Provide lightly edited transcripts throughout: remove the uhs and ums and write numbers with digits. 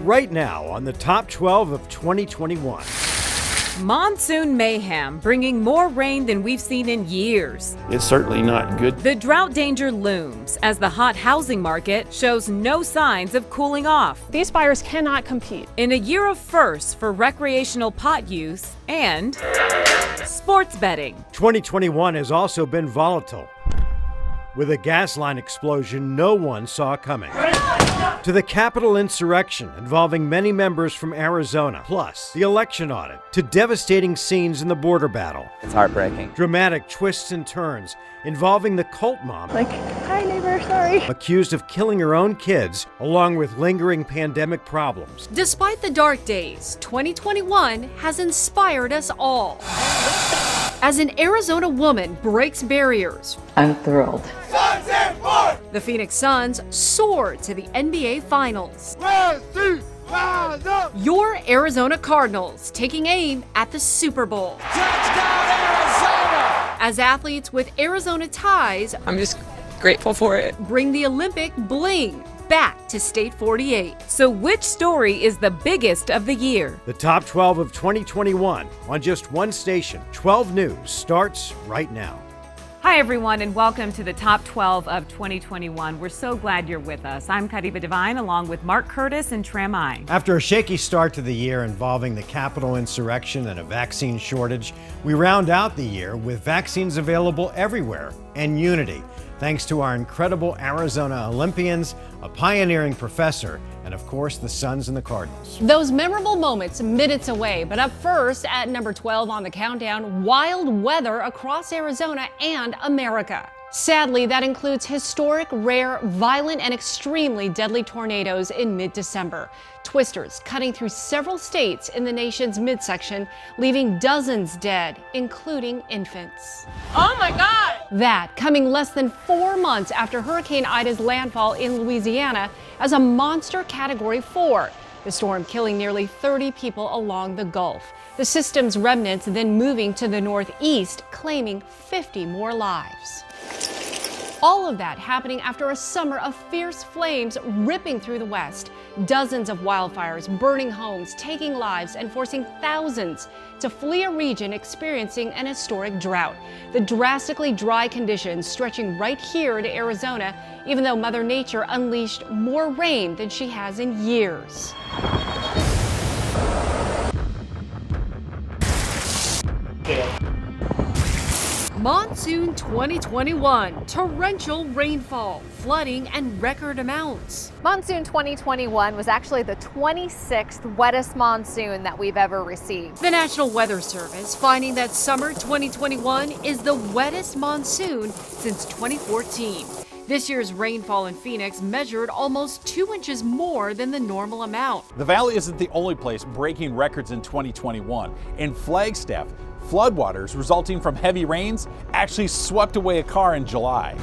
right now on the top 12 of 2021. Monsoon mayhem, bringing more rain than we've seen in years. It's certainly not good. The drought danger looms as the hot housing market shows no signs of cooling off. These buyers cannot compete. In a year of firsts for recreational pot use and sports betting. 2021 has also been volatile, with a gas line explosion no one saw coming, to the Capitol insurrection involving many members from Arizona, plus the election audit, to devastating scenes in the border battle. It's heartbreaking. Dramatic twists and turns involving the cult mom, Like, hi neighbor, sorry. accused of killing her own kids, along with lingering pandemic problems. Despite the dark days, 2021 has inspired us all. As an Arizona woman breaks barriers, I'm thrilled. the Phoenix Suns soar to the NBA Finals. Your Arizona Cardinals taking aim at the Super Bowl. As athletes with Arizona ties, I'm just grateful for it. bring the Olympic bling back to State 48. So which story is the biggest of the year? The top 12 of 2021 on just one station. 12 News starts right now. Hi, everyone, and welcome to the top 12 of 2021. We're so glad you're with us. I'm Kadiba Devine, along with Mark Curtis and Tram I. After a shaky start to the year involving the Capitol insurrection and a vaccine shortage, we round out the year with vaccines available everywhere and unity, thanks to our incredible Arizona Olympians, a pioneering professor, and of course the Suns and the Cardinals. Those memorable moments minutes away, but up first at number 12 on the countdown, wild weather across Arizona and America. Sadly, that includes historic, rare, violent, and extremely deadly tornadoes in mid-December. Twisters cutting through several states in the nation's midsection, leaving dozens dead, including infants. Oh my God! That coming less than 4 months after Hurricane Ida's landfall in Louisiana as a monster Category 4. The storm killing nearly 30 people along the Gulf. The system's remnants then moving to the northeast, claiming 50 more lives. All of that happening after a summer of fierce flames ripping through the West. Dozens of wildfires burning homes, taking lives, and forcing thousands to flee a region experiencing an historic drought. The drastically dry conditions stretching right here to Arizona, even though Mother Nature unleashed more rain than she has in years. Monsoon 2021, torrential rainfall, flooding, and record amounts. Monsoon 2021 was actually the 26th wettest monsoon that we've ever received. The National Weather Service finding that summer 2021 is the wettest monsoon since 2014. This year's rainfall in Phoenix measured almost 2 inches more than the normal amount. The Valley isn't the only place breaking records in 2021. In Flagstaff, floodwaters resulting from heavy rains actually swept away a car in July.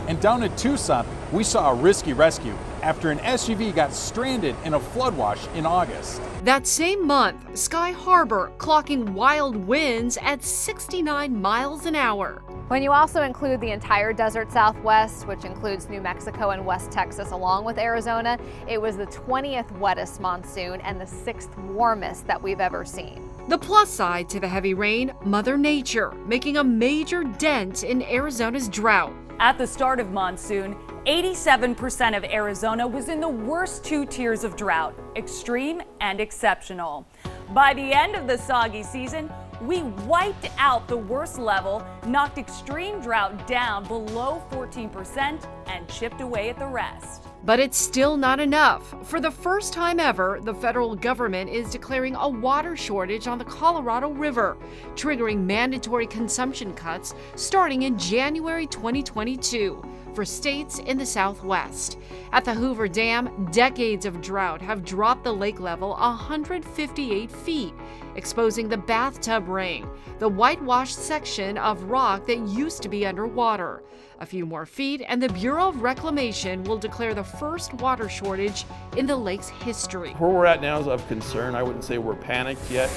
And down in Tucson, we saw a risky rescue after an SUV got stranded in a floodwash in August. That same month, Sky Harbor clocking wild winds at 69 miles an hour. When you also include the entire desert Southwest, which includes New Mexico and West Texas along with Arizona, it was the 20th wettest monsoon and the 6th warmest that we've ever seen. The plus side to the heavy rain, Mother Nature making a major dent in Arizona's drought. At the start of monsoon, 87% of Arizona was in the worst 2 tiers of drought, extreme and exceptional. By the end of the soggy season, we wiped out the worst level, knocked extreme drought down below 14%, and chipped away at the rest. But it's still not enough. For the first time ever, the federal government is declaring a water shortage on the Colorado River, triggering mandatory consumption cuts starting in January 2022 for states in the Southwest. At the Hoover Dam, decades of drought have dropped the lake level 158 feet, exposing the bathtub ring, the whitewashed section of rock that used to be underwater. A few more feet, and the Bureau of Reclamation will declare the first water shortage in the lake's history. Where we're at now is of concern. I wouldn't say we're panicked yet.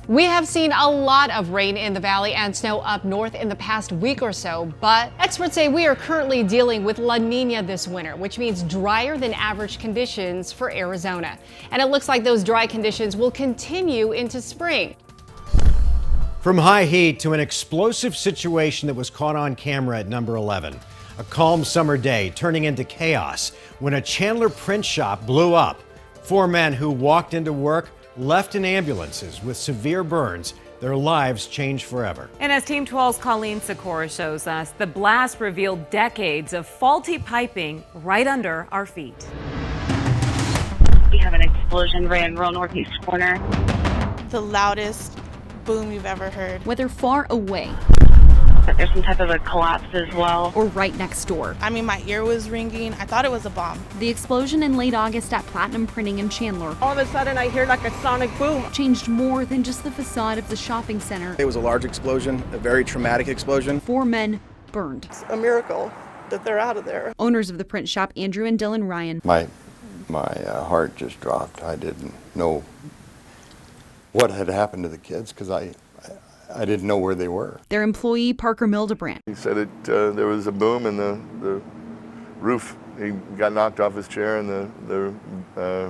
We have seen a lot of rain in the valley and snow up north in the past week or so, but experts say we are currently dealing with La Nina this winter, which means drier than average conditions for Arizona. And it looks like those dry conditions will continue into spring. From high heat to an explosive situation that was caught on camera at number 11. A calm summer day turning into chaos when a Chandler print shop blew up. 4 men who walked into work left in ambulances with severe burns. Their lives changed forever. And as Team 12's Colleen Sikora shows us, the blast revealed decades of faulty piping right under our feet. We have an explosion right in rural northeast corner. The loudest boom you've ever heard. Whether far away, There's some type of a collapse as well. or right next door. I mean, my ear was ringing. I thought it was a bomb. The explosion in late August at Platinum Printing in Chandler All of a sudden, I hear like a sonic boom. changed more than just the facade of the shopping center. It was a large explosion, a very traumatic explosion. 4 men burned. It's a miracle that they're out of there. Owners of the print shop, Andrew and Dylan Ryan, My heart just dropped. I didn't know what had happened to the kids because I didn't know where they were. their employee Parker Mildebrand, He said it. There was a boom and the roof. He got knocked off his chair and the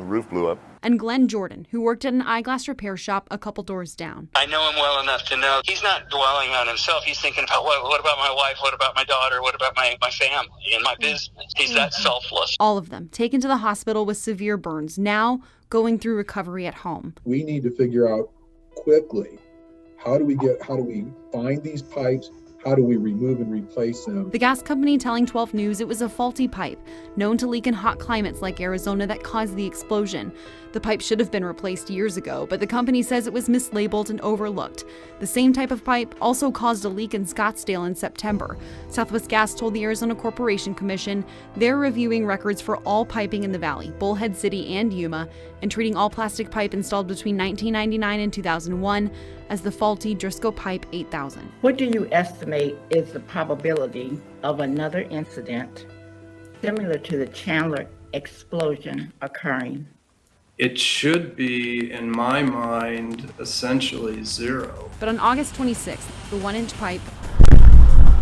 roof blew up. and Glenn Jordan, who worked at an eyeglass repair shop a couple doors down. I know him well enough to know he's not dwelling on himself. He's thinking about what about my wife? What about my daughter? What about my family and my business? He's that selfless. All of them taken to the hospital with severe burns, now going through recovery at home. We need to figure out quickly how do we find these pipes? How do we remove and replace them? The gas company telling 12 News it was a faulty pipe, known to leak in hot climates like Arizona, that caused the explosion. The pipe should have been replaced years ago, but the company says it was mislabeled and overlooked. The same type of pipe also caused a leak in Scottsdale in September. Southwest Gas told the Arizona Corporation Commission they're reviewing records for all piping in the valley, Bullhead City and Yuma, and treating all plastic pipe installed between 1999 and 2001 as the faulty Driscoll Pipe 8000. What do you estimate is the probability of another incident similar to the Chandler explosion occurring? It should be, in my mind, essentially zero. But on August 26th, the 1-inch pipe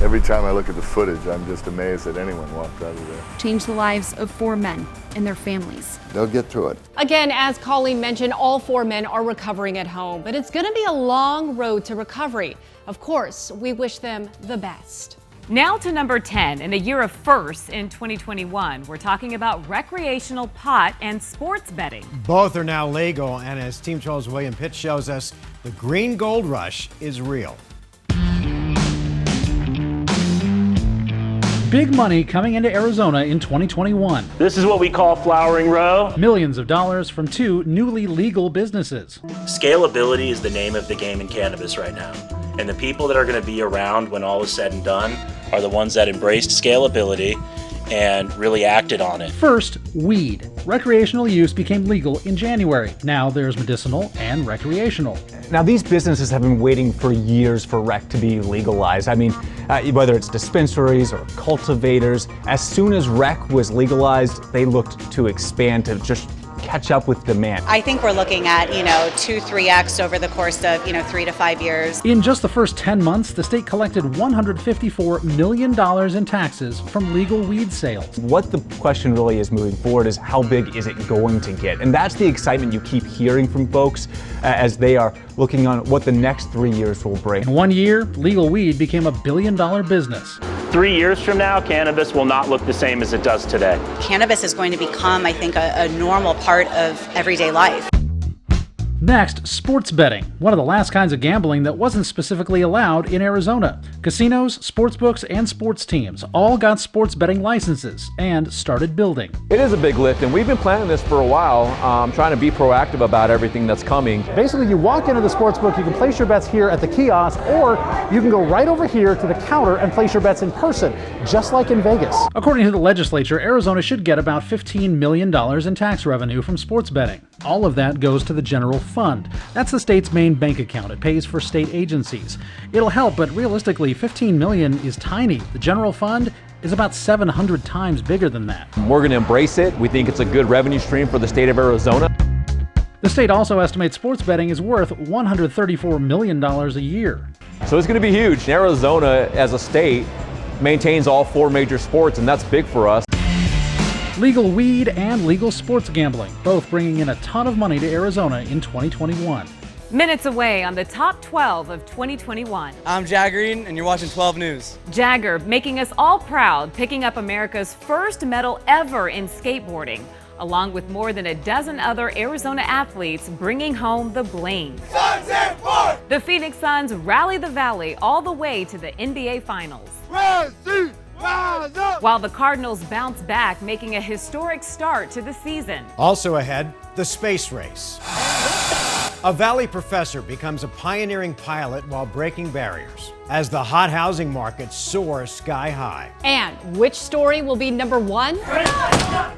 Every time I look at the footage, I'm just amazed that anyone walked out of there. changed the lives of 4 men and their families. They'll get through it. Again, as Colleen mentioned, all 4 men are recovering at home, but it's going to be a long road to recovery. Of course, we wish them the best. Now to number 10. In a year of firsts in 2021, we're talking about recreational pot and sports betting. Both are now legal, and as Team 12's William Pitt shows us, the green gold rush is real. Big money coming into Arizona in 2021. This is what we call flowering row. Millions of dollars from 2 newly legal businesses. Scalability is the name of the game in cannabis right now. And the people that are going to be around when all is said and done are the ones that embraced scalability and really acted on it. First, weed. Recreational use became legal in January. Now there's medicinal and recreational. Now these businesses have been waiting for years for rec to be legalized. I mean, whether it's dispensaries or cultivators, as soon as rec was legalized, they looked to expand to just catch up with demand. I think we're looking at, 2-3x over the course of, 3 to 5 years. In just the first 10 months, the state collected $154 million in taxes from legal weed sales. What the question really is moving forward is how big is it going to get? And that's the excitement you keep hearing from folks as they are looking on what the next 3 years will bring. In 1 year, legal weed became a billion-dollar business. 3 years from now, cannabis will not look the same as it does today. Cannabis is going to become, I think, a normal part of everyday life. Next, sports betting, one of the last kinds of gambling that wasn't specifically allowed in Arizona. Casinos, sportsbooks, and sports teams all got sports betting licenses and started building. It is a big lift, and we've been planning this for a while, trying to be proactive about everything that's coming. Basically, you walk into the sportsbook, you can place your bets here at the kiosk, or you can go right over here to the counter and place your bets in person, just like in Vegas. According to the legislature, Arizona should get about $15 million in tax revenue from sports betting. All of that goes to the general fund. That's the state's main bank account. It pays for state agencies. It'll help, but realistically, $15 million is tiny. The general fund is about 700 times bigger than that. We're going to embrace it. We think it's a good revenue stream for the state of Arizona. The state also estimates sports betting is worth $134 million a year. So it's going to be huge. Arizona, as a state, maintains all 4 major sports, and that's big for us. Legal weed and legal sports gambling, both bringing in a ton of money to Arizona in 2021. Minutes away on the top 12 of 2021. I'm Jagger Eden, and you're watching 12 News. Jagger making us all proud, picking up America's first medal ever in skateboarding, along with more than a dozen other Arizona athletes bringing home the bling. The Phoenix Suns rally the Valley all the way to the NBA Finals. While the Cardinals bounce back, making a historic start to the season. Also ahead, the space race. A Valley professor becomes a pioneering pilot while breaking barriers as the hot housing market soars sky high. And which story will be number 1?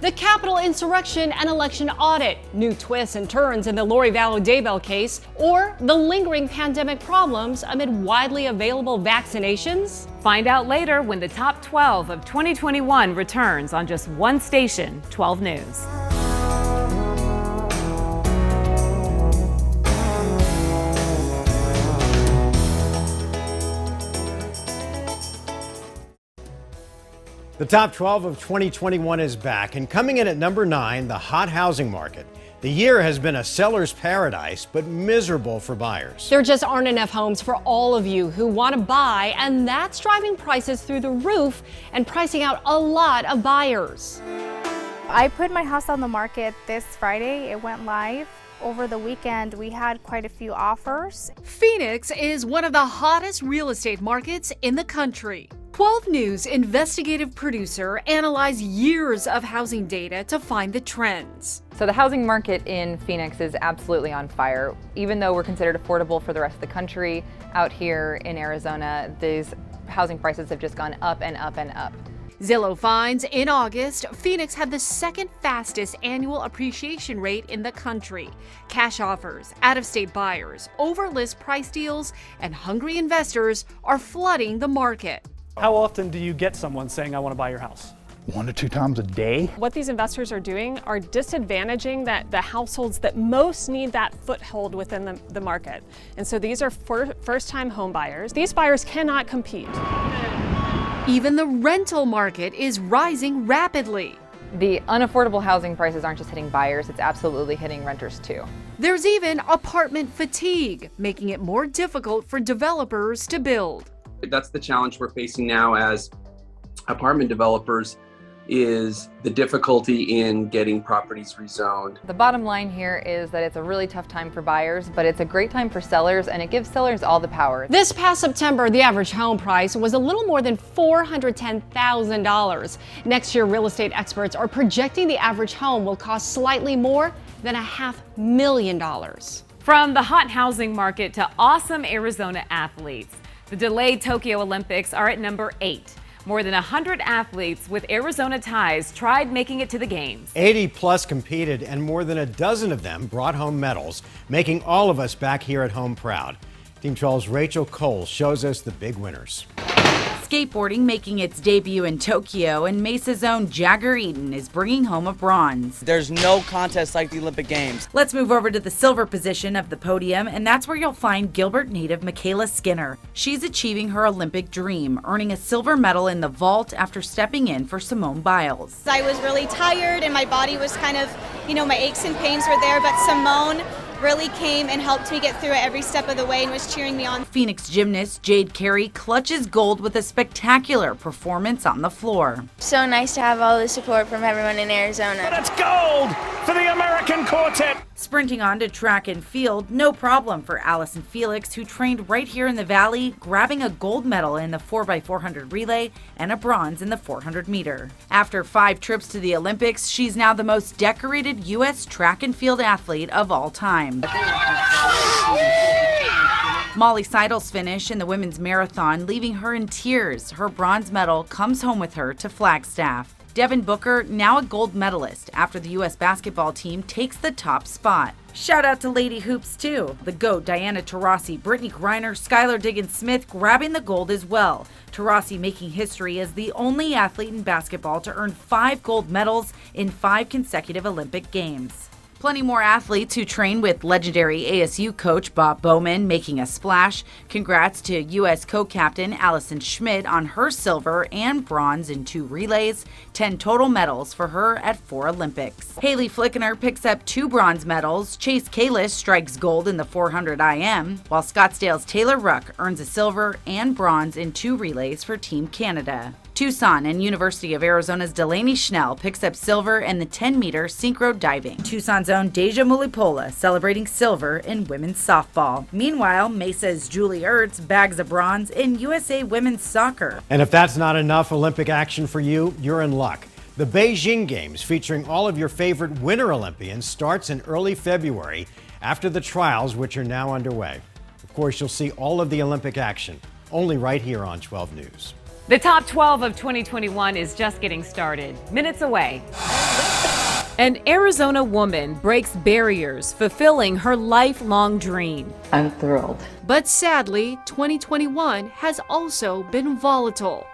The Capitol insurrection and election audit, new twists and turns in the VALLOW-DAYBELL case, or the lingering pandemic problems amid widely available vaccinations? Find out later when the top 12 of 2021 returns on just one station, 12 News. The top 12 of 2021 is back, and coming in at number 9, the hot housing market. The year has been a seller's paradise, but miserable for buyers. There just aren't enough homes for all of you who want to buy, and that's driving prices through the roof and pricing out a lot of buyers. I put my house on the market this Friday. It went live. Over the weekend, we had quite a few offers. Phoenix is one of the hottest real estate markets in the country. 12 News investigative producer analyzed years of housing data to find the trends. So the housing market in Phoenix is absolutely on fire. Even though we're considered affordable for the rest of the country, out here in Arizona, these housing prices have just gone up and up and up. Zillow finds in August, Phoenix had the second fastest annual appreciation rate in the country. Cash offers, out-of-state buyers, over-list price deals, and hungry investors are flooding the market. How often do you get someone saying, I want to buy your house? 1 to 2 times a day. What these investors are doing are disadvantaging the households that most need that foothold within the market. And so these are first-time home buyers. These buyers cannot compete. Even the rental market is rising rapidly. The unaffordable housing prices aren't just hitting buyers, it's absolutely hitting renters too. There's even apartment fatigue, making it more difficult for developers to build. That's the challenge we're facing now as apartment developers, is the difficulty in getting properties rezoned. The bottom line here is that it's a really tough time for buyers, but it's a great time for sellers, and it gives sellers all the power. This past September, the average home price was a little more than $410,000. Next year, real estate experts are projecting the average home will cost slightly more than $500,000. From the hot housing market to awesome Arizona athletes, the delayed Tokyo Olympics are at number 8. More than 100 athletes with Arizona ties tried making it to the games. 80 plus competed, and more than a dozen of them brought home medals, making all of us back here at home proud. Team 12's Rachel Cole shows us the big winners. Skateboarding making its debut in Tokyo, and Mesa's own Jagger Eden is bringing home a bronze. There's no contest like the Olympic Games. Let's move over to the silver position of the podium, and that's where you'll find Gilbert native Michaela Skinner. She's achieving her Olympic dream, earning a silver medal in the vault after stepping in for Simone Biles. I was really tired and my body was kind of, my aches and pains were there, but Simone really came and helped me get through it every step of the way and was cheering me on. Phoenix gymnast Jade Carey clutches gold with a spectacular performance on the floor. So nice to have all the support from everyone in Arizona. That's gold for the American quartet. Sprinting on to track and field, no problem for Allison Felix, who trained right here in the Valley, grabbing a gold medal in the 4x400 relay and a bronze in the 400 meter. After 5 trips to the Olympics, she's now the most decorated U.S. track and field athlete of all time. Molly Seidel's finish in the women's marathon, leaving her in tears. Her bronze medal comes home with her to Flagstaff. Devin Booker, now a gold medalist after the U.S. basketball team takes the top spot. Shout out to Lady Hoops too. The GOAT Diana Taurasi, Brittany Griner, Skylar Diggins-Smith grabbing the gold as well. Taurasi making history as the only athlete in basketball to earn 5 gold medals in 5 consecutive Olympic Games. Plenty more athletes who train with legendary ASU coach Bob Bowman making a splash. Congrats to U.S. co-captain Allison Schmidt on her silver and bronze in 2 relays, 10 total medals for her at 4 Olympics. Haley Flickener picks up 2 bronze medals. Chase Kalis strikes gold in the 400 IM, while Scottsdale's Taylor Ruck earns a silver and bronze in 2 relays for Team Canada. Tucson and University of Arizona's Delaney Schnell picks up silver in the 10-meter synchro diving. Tucson's own Deja Mulipola celebrating silver in women's softball. Meanwhile, Mesa's Julie Ertz bags a bronze in USA women's soccer. And if that's not enough Olympic action for you, you're in luck. The Beijing Games, featuring all of your favorite Winter Olympians, starts in early February after the trials, which are now underway. Of course, you'll see all of the Olympic action only right here on 12 News. The top 12 of 2021 is just getting started, minutes away. An Arizona woman breaks barriers, fulfilling her lifelong dream. I'm thrilled. But sadly, 2021 has also been volatile,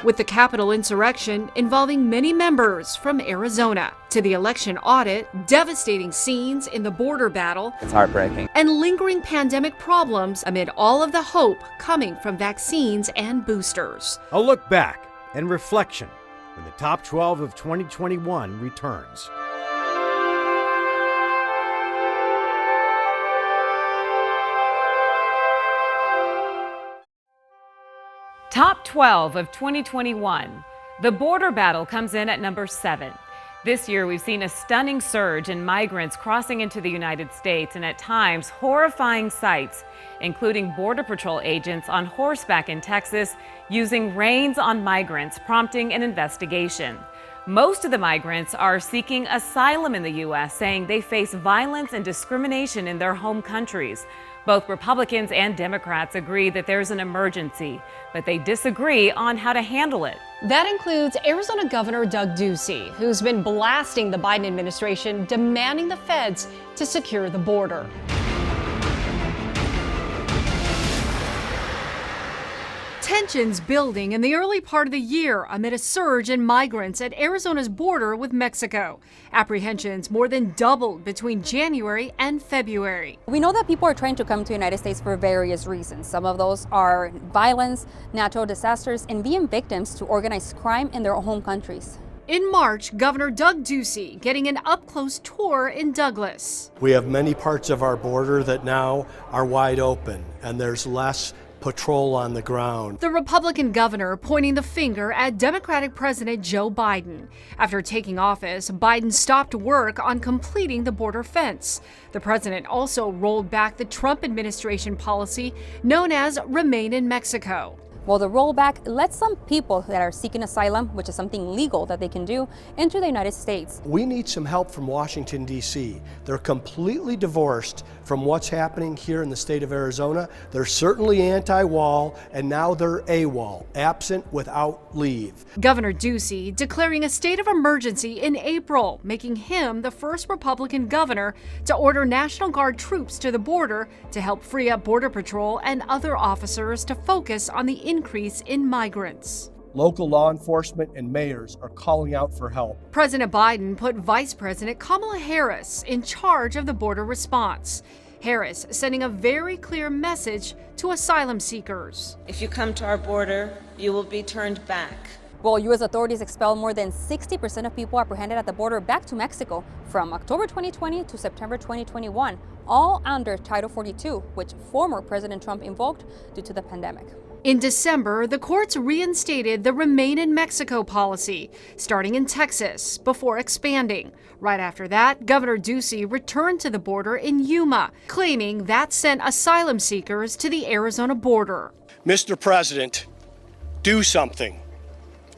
with the Capitol insurrection involving many members from Arizona, to the election audit, devastating scenes in the border battle, It's heartbreaking. and lingering pandemic problems amid all of the hope coming from vaccines and boosters. A look back and reflection when the top 12 of 2021 returns. Top 12 of 2021. The border battle comes in at number 7. This year, we've seen a stunning surge in migrants crossing into the United States, and at times horrifying sights, including Border Patrol agents on horseback in Texas using reins on migrants, prompting an investigation. Most of the migrants are seeking asylum in the U.S., saying they face violence and discrimination in their home countries. Both Republicans and Democrats agree that there's an emergency, but they disagree on how to handle it. That includes Arizona Governor Doug Ducey, who's been blasting the Biden administration, demanding the feds to secure the border. Tensions building in the early part of the year amid a surge in migrants at Arizona's border with Mexico. Apprehensions more than doubled between January and February. We know that people are trying to come to the United States for various reasons. Some of those are violence, natural disasters, and being victims to organized crime in their home countries. In March, Governor Doug Ducey getting an up-close tour in Douglas. We have many parts of our border that now are wide open, and there's less patrol on the ground. The Republican governor pointing the finger at Democratic President Joe Biden. After taking office, Biden stopped work on completing the border fence. The president also rolled back the Trump administration policy known as Remain in Mexico. Well, the rollback lets some people that are seeking asylum, which is something legal that they can do, enter the United States. We need some help from Washington, D.C. They're completely divorced from what's happening here in the state of Arizona. They're certainly anti-wall, and now they're AWOL, absent without leave. Governor Ducey declaring a state of emergency in April, making him the first Republican governor to order National Guard troops to the border to help free up Border Patrol and other officers to focus on the increase in migrants. Local law enforcement and mayors are calling out for help. President Biden put Vice President Kamala Harris in charge of the border response. Harris sending a very clear message to asylum seekers. If you come to our border, you will be turned back. Well, U.S. authorities expelled more than 60% of people apprehended at the border back to Mexico from October 2020 to September 2021, all under Title 42, which former President Trump invoked due to the pandemic. In December, the courts reinstated the Remain in Mexico policy, starting in Texas, before expanding. Right after that, Governor Ducey returned to the border in Yuma, claiming that sent asylum seekers to the Arizona border. Mr. President, do something.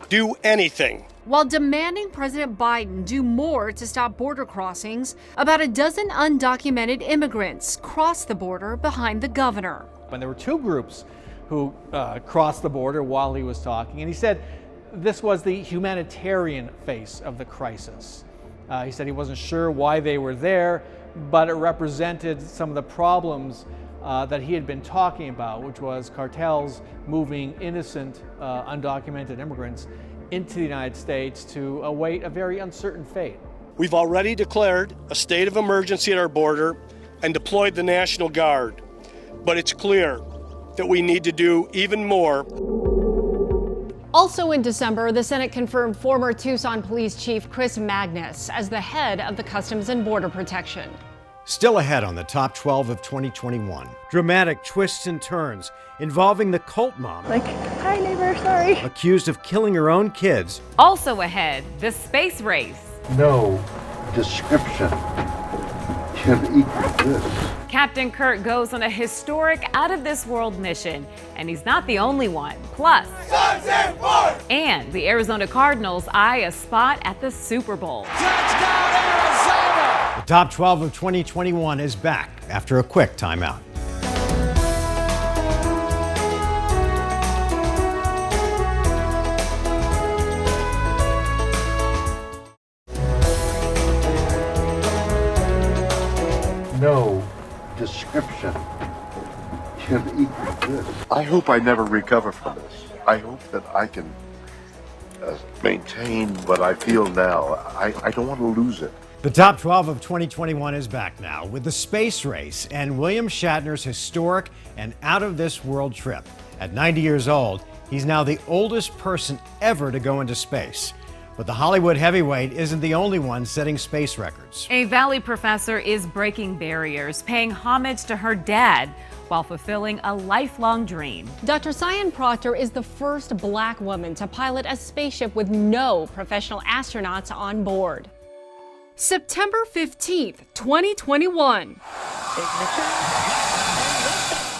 Do anything. While demanding President Biden do more to stop border crossings, about a dozen undocumented immigrants crossed the border behind the governor. And there were two groups who crossed the border while he was talking, and he said this was the humanitarian face of the crisis. He said he wasn't sure why they were there, but it represented some of the problems that he had been talking about, which was cartels moving innocent, undocumented immigrants into the United States to await a very uncertain fate. We've already declared a state of emergency at our border and deployed the National Guard. But it's clear that we need to do even more. Also in December, the Senate confirmed former Tucson Police Chief Chris Magnus as the head of the Customs and Border Protection. Still ahead on the top 12 of 2021. Dramatic twists and turns involving the cult mom. Hi neighbor, sorry. Accused of killing her own kids. Also ahead, the space race. No description can equal this. Captain Kirk goes on a historic out-of-this-world mission, and he's not the only one. Plus, and the Arizona Cardinals eye a spot at the Super Bowl. Touchdown, Arizona! The top 12 of 2021 is back after a quick timeout. No description can equal this. I hope I never recover from this. I hope that I can maintain what I feel now. I don't want to lose it. The top 12 of 2021 is back now with the space race and William Shatner's historic and out-of-this-world trip. At 90 years old, he's now the oldest person ever to go into space. But the Hollywood heavyweight isn't the only one setting space records. A Valley professor is breaking barriers, paying homage to her dad while fulfilling a lifelong dream. Dr. Cyan Proctor is the first black woman to pilot a spaceship with no professional astronauts on board. September 15th, 2021.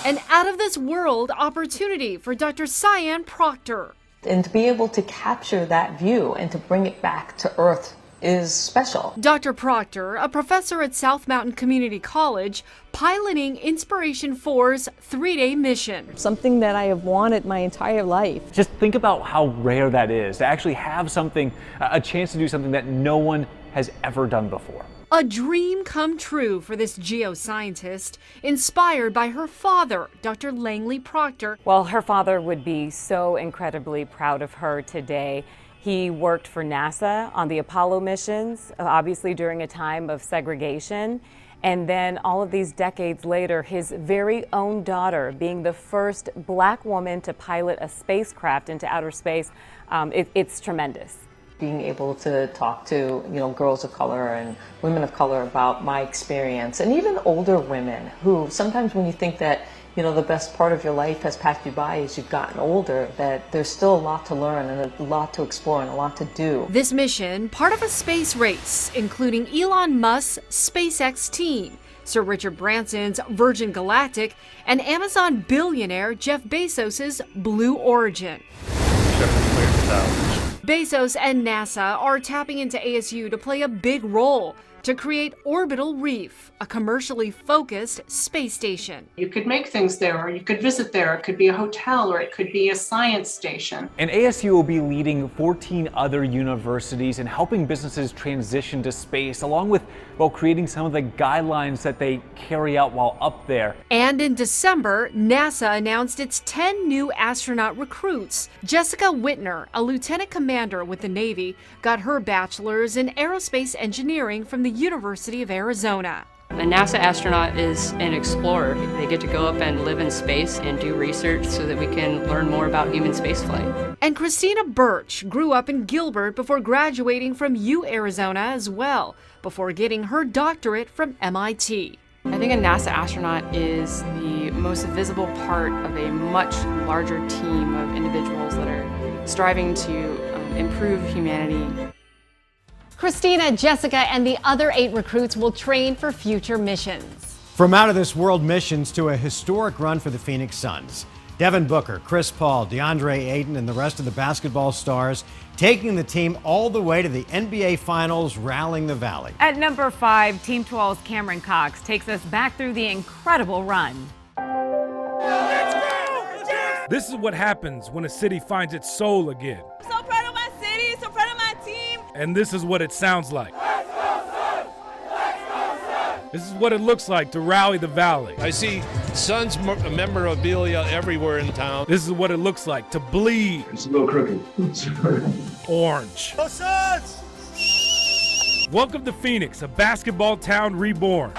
An out-of-this-world opportunity for Dr. Cyan Proctor. And to be able to capture that view and to bring it back to Earth is special. Dr. Proctor, a professor at South Mountain Community College, piloting Inspiration 4's 3-day mission. Something that I have wanted my entire life. Just think about how rare that is, to actually have something, a chance to do something that no one has ever done before. A dream come true for this geoscientist, inspired by her father, Dr. Langley Proctor. Well, her father would be so incredibly proud of her today. He worked for NASA on the Apollo missions, obviously during a time of segregation. And then all of these decades later, his very own daughter being the first black woman to pilot a spacecraft into outer space, it's tremendous. Being able to talk to, girls of color and women of color about my experience, and even older women who sometimes when you think that, the best part of your life has passed you by as you've gotten older, that there's still a lot to learn and a lot to explore and a lot to do. This mission, part of a space race, including Elon Musk's SpaceX team, Sir Richard Branson's Virgin Galactic, and Amazon billionaire Jeff Bezos's Blue Origin. Bezos and NASA are tapping into ASU to play a big role to create Orbital Reef, a commercially focused space station. You could make things there, or you could visit there. It could be a hotel, or it could be a science station. And ASU will be leading 14 other universities and helping businesses transition to space, along with, creating some of the guidelines that they carry out while up there. And in December, NASA announced its 10 new astronaut recruits. Jessica Whitner, a lieutenant commander with the Navy, got her bachelor's in aerospace engineering from the University of Arizona. A NASA astronaut is an explorer. They get to go up and live in space and do research so that we can learn more about human spaceflight. And Christina Birch grew up in Gilbert before graduating from Arizona as well, before getting her doctorate from MIT. I think a NASA astronaut is the most visible part of a much larger team of individuals that are striving to improve humanity. Christina, Jessica, and the other 8 recruits will train for future missions. From out-of-this-world missions to a historic run for the Phoenix Suns. Devin Booker, Chris Paul, DeAndre Ayton, and the rest of the basketball stars taking the team all the way to the NBA Finals, rallying the Valley. At number 5, Team 12's Cameron Cox takes us back through the incredible run. This is what happens when a city finds its soul again. So proud of my city, so proud of my team. And this is what it sounds like. Let's go, Suns! Let's go, Suns! This is what it looks like to rally the Valley. I see Suns memorabilia everywhere in town. This is what it looks like to bleed. It's a little crooked. Orange. Go Suns! Welcome to Phoenix, a basketball town reborn.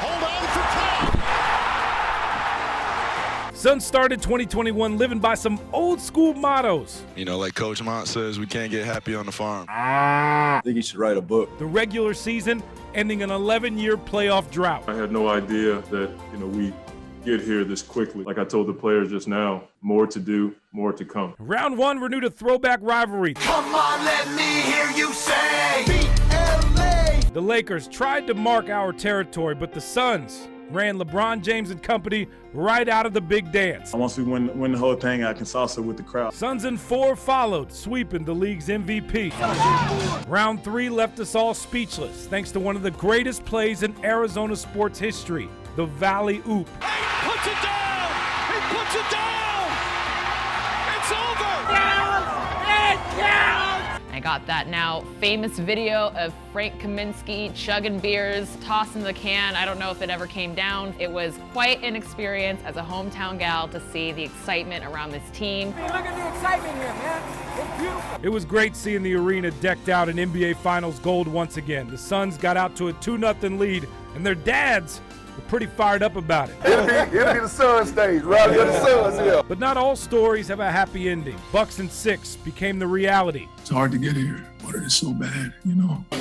Suns started 2021 living by some old school mottos. You know, like Coach Mont says, we can't get happy on the farm. I think he should write a book. The regular season ending an 11-year playoff drought. I had no idea that, we get here this quickly. Like I told the players just now, more to do, more to come. Round one renewed a throwback rivalry. Come on, let me hear you say BLA. The Lakers tried to mark our territory, but the Suns ran LeBron James and company right out of the big dance. Once we win the whole thing, I can salsa with the crowd. Suns in 4 followed, sweeping the league's MVP. Round 3 left us all speechless, thanks to one of the greatest plays in Arizona sports history, the Valley-Oop. He puts it down! He puts it down! It's over! It counts! I got that now famous video of Frank Kaminsky chugging beers, tossing the can. I don't know if it ever came down. It was quite an experience as a hometown gal to see the excitement around this team. Hey, look at the excitement here, man. It's beautiful. It was great seeing the arena decked out in NBA Finals gold once again. The Suns got out to a 2-0 lead, and their dads were pretty fired up about it. It'll be the Sun stage, right? The Suns here. But not all stories have a happy ending. Bucks and 6 became the reality. It's hard to get here, but it is so bad, To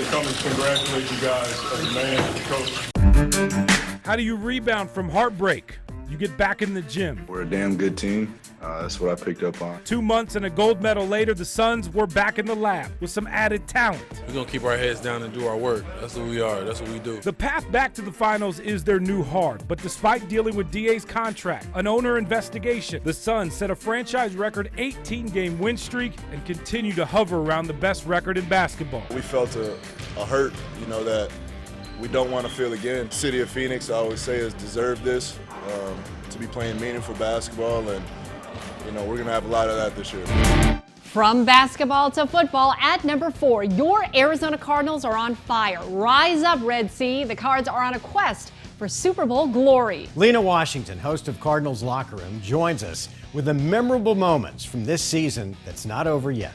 come and congratulate you guys as a man and coach. How do you rebound from heartbreak? You get back in the gym. We're a damn good team. That's what I picked up on. 2 months and a gold medal later, the Suns were back in the lab with some added talent. We're going to keep our heads down and do our work. That's who we are. That's what we do. The path back to the finals is their new hard, but despite dealing with DA's contract, an owner investigation, the Suns set a franchise record 18-game win streak and continue to hover around the best record in basketball. We felt a hurt, that we don't want to feel again. City of Phoenix, I always say, has deserved this, to be playing meaningful basketball, and we're going to have a lot of that this year. From basketball to football, at number 4, your Arizona Cardinals are on fire. Rise up, Red Sea. The Cards are on a quest for Super Bowl glory. Lena Washington, host of Cardinals Locker Room, joins us with the memorable moments from this season that's not over yet.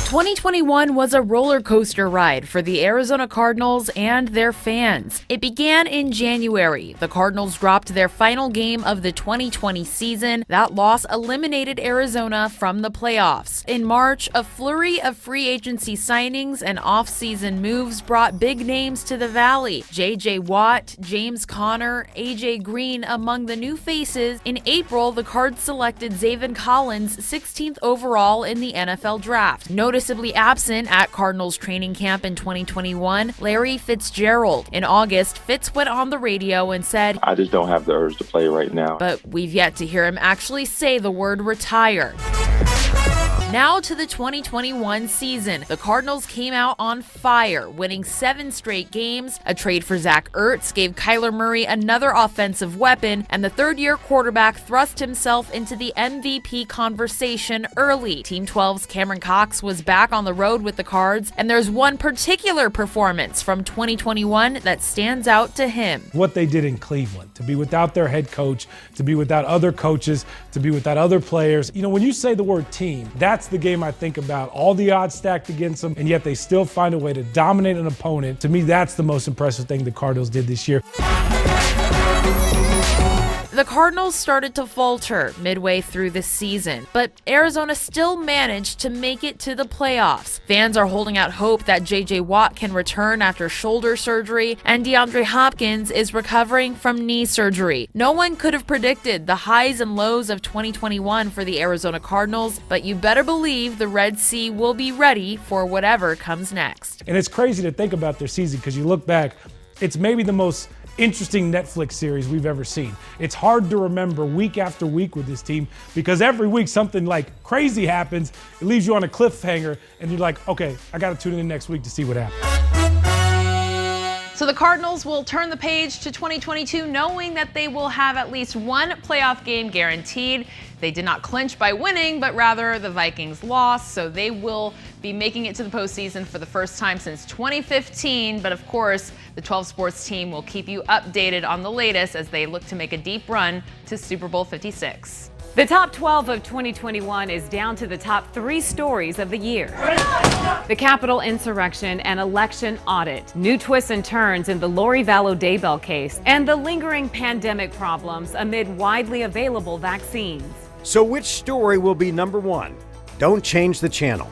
2021 was a roller coaster ride for the Arizona Cardinals and their fans. It began in January. The Cardinals dropped their final game of the 2020 season. That loss eliminated Arizona from the playoffs. In March, a flurry of free agency signings and off-season moves brought big names to the Valley. J.J. Watt, James Conner, A.J. Green among the new faces. In April, the Cards selected Zaven Collins 16th overall in the NFL Draft. Noticeably absent at Cardinals training camp in 2021, Larry Fitzgerald. In August, Fitz went on the radio and said, "I just don't have the urge to play right now." But we've yet to hear him actually say the word retire. Now to the 2021 season. The Cardinals came out on fire, winning 7 straight games. A trade for Zach Ertz gave Kyler Murray another offensive weapon, and the third-year quarterback thrust himself into the MVP conversation early. Team 12's Cameron Cox was back on the road with the Cards, and there's one particular performance from 2021 that stands out to him. What they did in Cleveland, to be without their head coach, to be without other coaches, to be without other players. When you say the word team, that's the game I think about. All the odds stacked against them, and yet they still find a way to dominate an opponent. To me, that's the most impressive thing the Cardinals did this year. The Cardinals started to falter midway through the season, but Arizona still managed to make it to the playoffs. Fans are holding out hope that J.J. Watt can return after shoulder surgery, and DeAndre Hopkins is recovering from knee surgery. No one could have predicted the highs and lows of 2021 for the Arizona Cardinals, but you better believe the Red Sea will be ready for whatever comes next. And it's crazy to think about their season because you look back, it's maybe the most interesting Netflix series we've ever seen. It's hard to remember week after week with this team because every week something like crazy happens. It leaves you on a cliffhanger and you're like, okay, I got to tune in next week to see what happens. So the Cardinals will turn the page to 2022 knowing that they will have at least one playoff game guaranteed. They did not clinch by winning, but rather the Vikings lost, so they will be making it to the postseason for the first time since 2015. But of course, the 12 Sports team will keep you updated on the latest as they look to make a deep run to Super Bowl 56. The top 12 of 2021 is down to the top 3 stories of the year. The Capitol insurrection and election audit, new twists and turns in the VALLOW-DAYBELL case, and the lingering pandemic problems amid widely available vaccines. So which story will be number 1? Don't change the channel.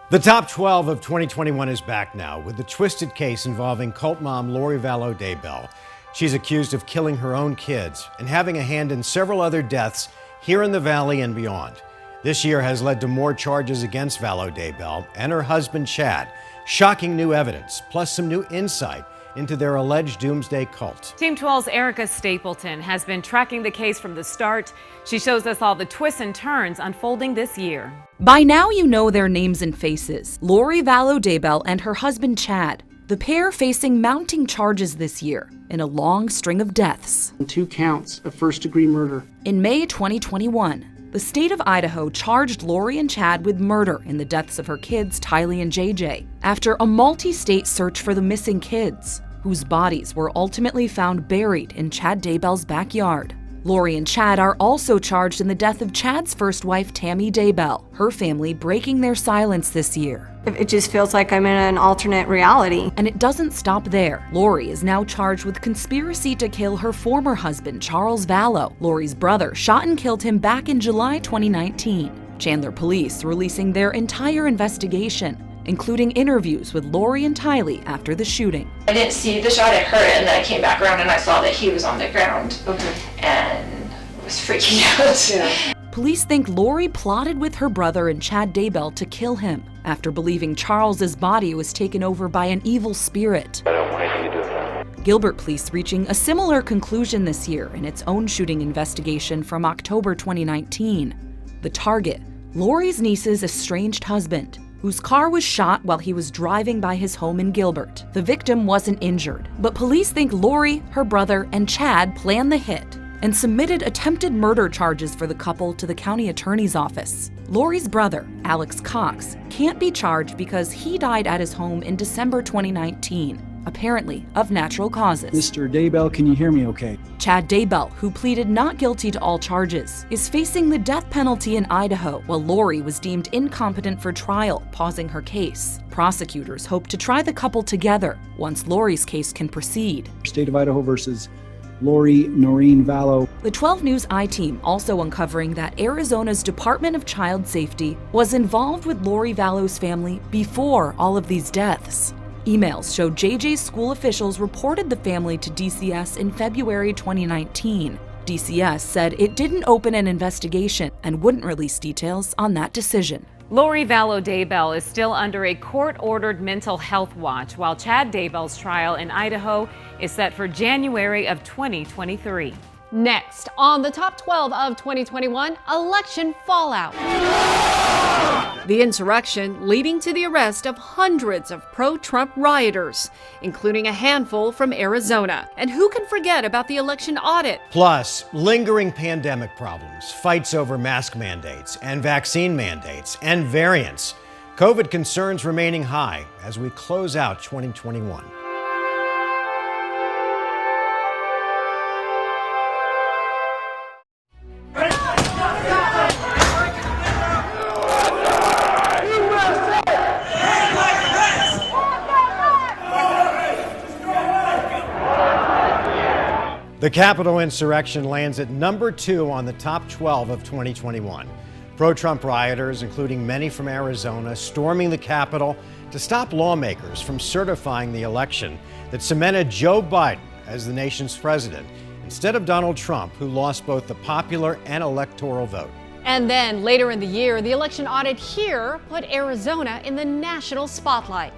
The top 12 of 2021 is back now with the twisted case involving cult mom Lori VALLOW-DAYBELL. She's accused of killing her own kids and having a hand in several other deaths here in the Valley and beyond. This year has led to more charges against VALLOW-DAYBELL and her husband Chad. Shocking new evidence, plus some new insight into their alleged doomsday cult. Team 12's Erica Stapleton has been tracking the case from the start. She shows us all the twists and turns unfolding this year. By now you know their names and faces. Lori VALLOW-DAYBELL and her husband Chad. The pair facing mounting charges this year in a long string of deaths. 2 counts of first-degree murder. In May 2021, the state of Idaho charged Lori and Chad with murder in the deaths of her kids, Tylee and JJ, after a multi-state search for the missing kids, whose bodies were ultimately found buried in Chad Daybell's backyard. Lori and Chad are also charged in the death of Chad's first wife, Tammy Daybell, her family breaking their silence this year. It just feels like I'm in an alternate reality. And it doesn't stop there. Lori is now charged with conspiracy to kill her former husband, Charles Vallow. Lori's brother shot and killed him back in July 2019. Chandler police releasing their entire investigation, including interviews with Lori and Tylee after the shooting. I didn't see the shot, it hurt, and then I came back around and I saw that he was on the ground. Okay. And was freaking out. Yeah. Police think Lori plotted with her brother and Chad Daybell to kill him after believing Charles's body was taken over by an evil spirit. I don't want anything to do with that. Gilbert police reaching a similar conclusion this year in its own shooting investigation from October 2019. The target, Lori's niece's estranged husband, whose car was shot while he was driving by his home in Gilbert. The victim wasn't injured, but police think Lori, her brother, and Chad planned the hit and submitted attempted murder charges for the couple to the county attorney's office. Lori's brother, Alex Cox, can't be charged because he died at his home in December 2019, apparently of natural causes. Mr. Daybell, can you hear me okay? Chad Daybell, who pleaded not guilty to all charges, is facing the death penalty in Idaho, while Lori was deemed incompetent for trial, pausing her case. Prosecutors hope to try the couple together once Lori's case can proceed. State of Idaho versus Lori Noreen Vallow. The 12 News I-Team also uncovering that Arizona's Department of Child Safety was involved with Lori Vallow's family before all of these deaths. Emails show JJ's school officials reported the family to DCS in February 2019. DCS said it didn't open an investigation and wouldn't release details on that decision. Lori VALLOW-DAYBELL is still under a court-ordered mental health watch, while Chad Daybell's trial in Idaho is set for January of 2023. Next, on the top 12 of 2021, election fallout. The insurrection leading to the arrest of hundreds of pro-Trump rioters, including a handful from Arizona. And who can forget about the election audit? Plus, lingering pandemic problems, fights over mask mandates and vaccine mandates, and variants. COVID concerns remaining high as we close out 2021. The Capitol insurrection lands at number 2 on the top 12 of 2021. Pro-Trump rioters, including many from Arizona, storming the Capitol to stop lawmakers from certifying the election that cemented Joe Biden as the nation's president, instead of Donald Trump, who lost both the popular and electoral vote. And then later in the year, the election audit here put Arizona in the national spotlight.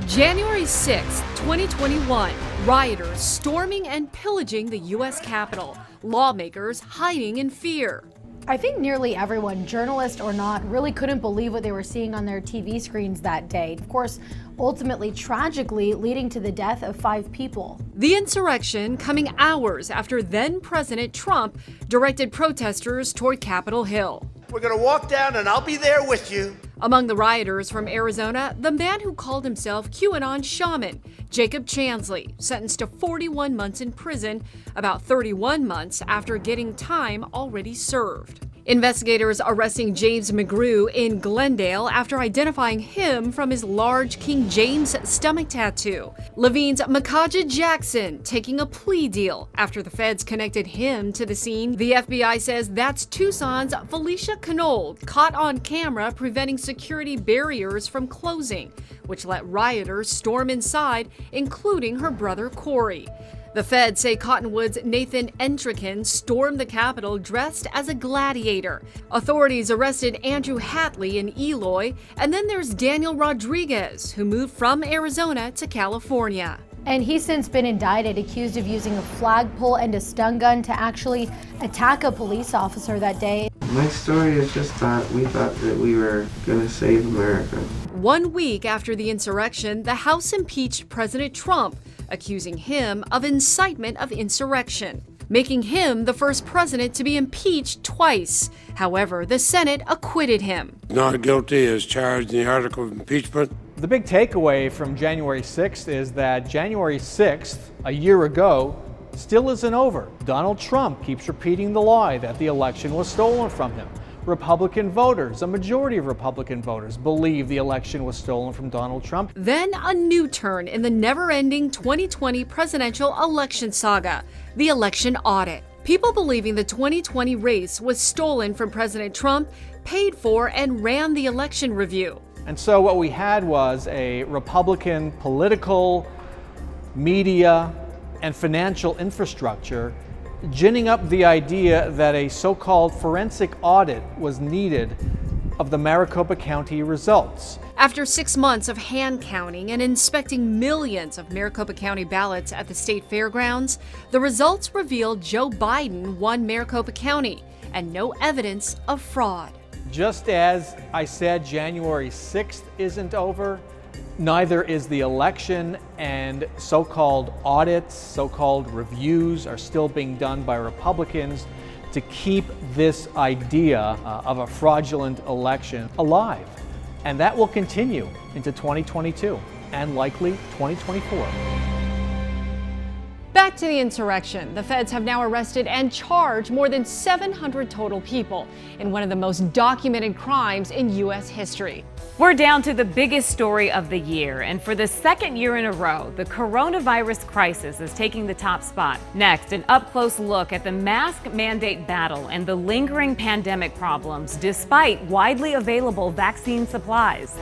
January 6, 2021, rioters storming and pillaging the U.S. Capitol, lawmakers hiding in fear. I think nearly everyone, journalist or not, really couldn't believe what they were seeing on their TV screens that day. Of course, ultimately, tragically, leading to the death of 5 people. The insurrection coming hours after then-President Trump directed protesters toward Capitol Hill. We're gonna walk down and I'll be there with you. Among the rioters from Arizona, the man who called himself QAnon shaman, Jacob Chansley, sentenced to 41 months in prison, about 31 months after getting time already served. Investigators arresting James McGrew in Glendale after identifying him from his large King James stomach tattoo. Levine's Makaja Jackson taking a plea deal after the feds connected him to the scene. The FBI says that's Tucson's Felicia Knoll, caught on camera preventing security barriers from closing, which let rioters storm inside, including her brother Corey. The feds say Cottonwood's Nathan Entrican stormed the Capitol dressed as a gladiator. Authorities arrested Andrew Hatley in Eloy, and then there's Daniel Rodriguez, who moved from Arizona to California. And he's since been indicted, accused of using a flagpole and a stun gun to actually attack a police officer that day. My story is just that we thought that we were going to save America. 1 week after the insurrection, the House impeached President Trump, accusing him of incitement of insurrection, making him the first president to be impeached twice. However, the Senate acquitted him. Not guilty as charged in the article of impeachment. The big takeaway from January 6th is that January 6th, a year ago, still isn't over. Donald Trump keeps repeating the lie that the election was stolen from him. Republican voters, a majority of Republican voters, believe the election was stolen from Donald Trump. Then a new turn in the never-ending 2020 presidential election saga, the election audit. People believing the 2020 race was stolen from President Trump paid for and ran the election review. And so what we had was a Republican political, media, and financial infrastructure ginning up the idea that a so-called forensic audit was needed of the Maricopa County results. After 6 months of hand counting and inspecting millions of Maricopa County ballots at the state fairgrounds, the results revealed Joe Biden won Maricopa County and no evidence of fraud. Just as I said January 6th isn't over, neither is the election, and so-called audits, so-called reviews are still being done by Republicans to keep this idea of a fraudulent election alive. And that will continue into 2022 and likely 2024. Back to the insurrection. The feds have now arrested and charged more than 700 total people in one of the most documented crimes in U.S. history. We're down to the biggest story of the year, and for the second year in a row, the coronavirus crisis is taking the top spot. Next, an up-close look at the mask mandate battle and the lingering pandemic problems despite widely available vaccine supplies.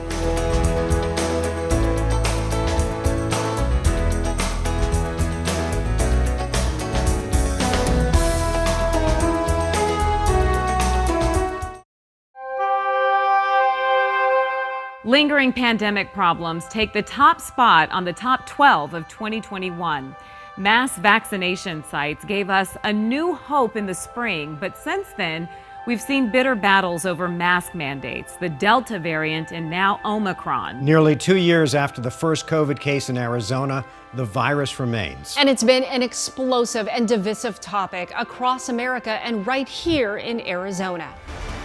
Lingering pandemic problems take the top spot on the top 12 of 2021. Mass vaccination sites gave us a new hope in the spring, but since then, we've seen bitter battles over mask mandates, the Delta variant, and now Omicron. Nearly 2 years after the first COVID case in Arizona, the virus remains. And it's been an explosive and divisive topic across America and right here in Arizona.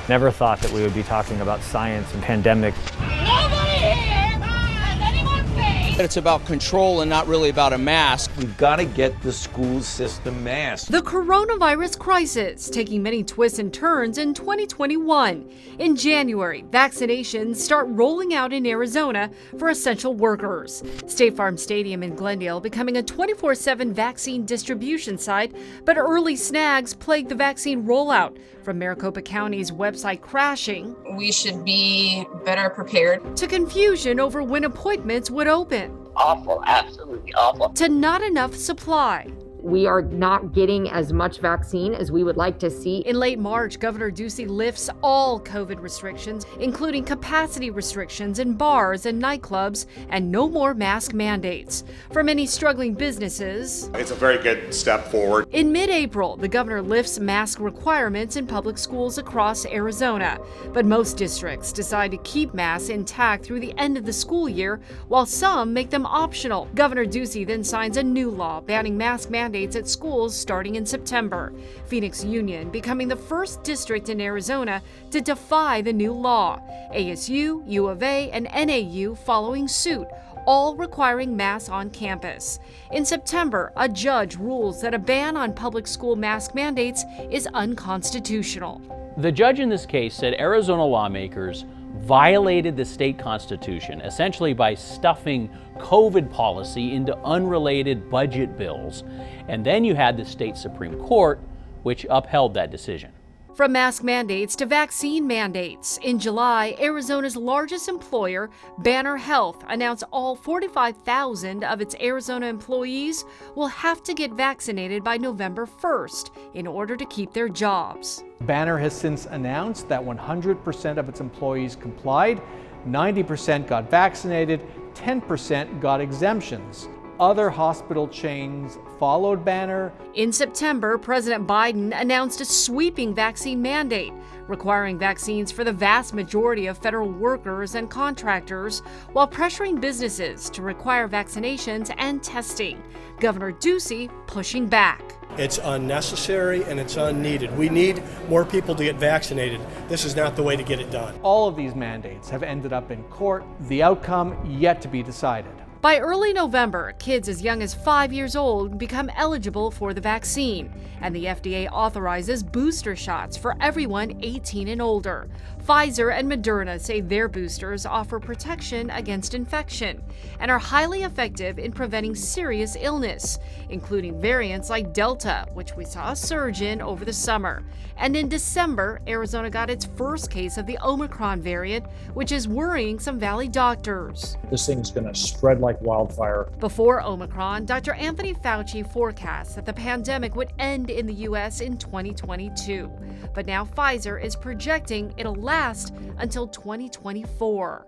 Never thought that we would be talking about science and pandemic. Nobody here has anyone's face. It's about control and not really about a mask. We've got to get the school system masked. The coronavirus crisis taking many twists and turns in 2021. In January, vaccinations start rolling out in Arizona for essential workers. State Farm Stadium in Glendale becoming a 24/7 vaccine distribution site, but early snags plagued the vaccine rollout, from Maricopa County's website crashing. We should be better prepared. To confusion over when appointments would open. Awful, absolutely awful. To not enough supply. We are not getting as much vaccine as we would like to see. In late March, Governor Ducey lifts all COVID restrictions, including capacity restrictions in bars and nightclubs, and no more mask mandates. For many struggling businesses, it's a very good step forward. In mid-April, the governor lifts mask requirements in public schools across Arizona. But most districts decide to keep masks intact through the end of the school year, while some make them optional. Governor Ducey then signs a new law banning mask mandates at schools starting in September. Phoenix Union becoming the first district in Arizona to defy the new law. ASU, U of A, and NAU following suit, all requiring masks on campus. In September, a judge rules that a ban on public school mask mandates is unconstitutional. The judge in this case said Arizona lawmakers violated the state constitution, essentially by stuffing COVID policy into unrelated budget bills. And then you had the state Supreme Court, which upheld that decision. From mask mandates to vaccine mandates, in July, Arizona's largest employer, Banner Health, announced all 45,000 of its Arizona employees will have to get vaccinated by November 1st in order to keep their jobs. Banner has since announced that 100% of its employees complied, 90% got vaccinated, 10% got exemptions. Other hospital chains followed Banner. In September, President Biden announced a sweeping vaccine mandate, requiring vaccines for the vast majority of federal workers and contractors, while pressuring businesses to require vaccinations and testing. Governor Ducey pushing back. It's unnecessary and it's unneeded. We need more people to get vaccinated. This is not the way to get it done. All of these mandates have ended up in court, the outcome yet to be decided. By early November, kids as young as 5 years old become eligible for the vaccine, and the FDA authorizes booster shots for everyone 18 and older. Pfizer and Moderna say their boosters offer protection against infection and are highly effective in preventing serious illness, including variants like Delta, which we saw a surge in over the summer. And in December, Arizona got its first case of the Omicron variant, which is worrying some Valley doctors. This thing's going to spread like wildfire. Before Omicron, Dr. Anthony Fauci forecast that the pandemic would end in the U.S. in 2022. But now Pfizer is projecting it'll last until 2024.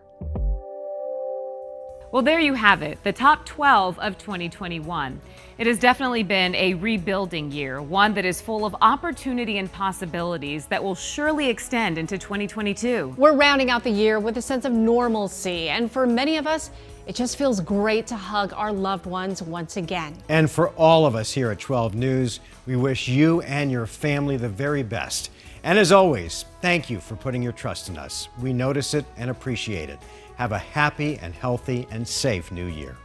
Well, there you have it, the top 12 of 2021. It has definitely been a rebuilding year, one that is full of opportunity and possibilities that will surely extend into 2022. We're rounding out the year with a sense of normalcy, and for many of us, it just feels great to hug our loved ones once again. And for all of us here at 12 News, we wish you and your family the very best. And as always, thank you for putting your trust in us. We notice it and appreciate it. Have a happy and healthy and safe new year.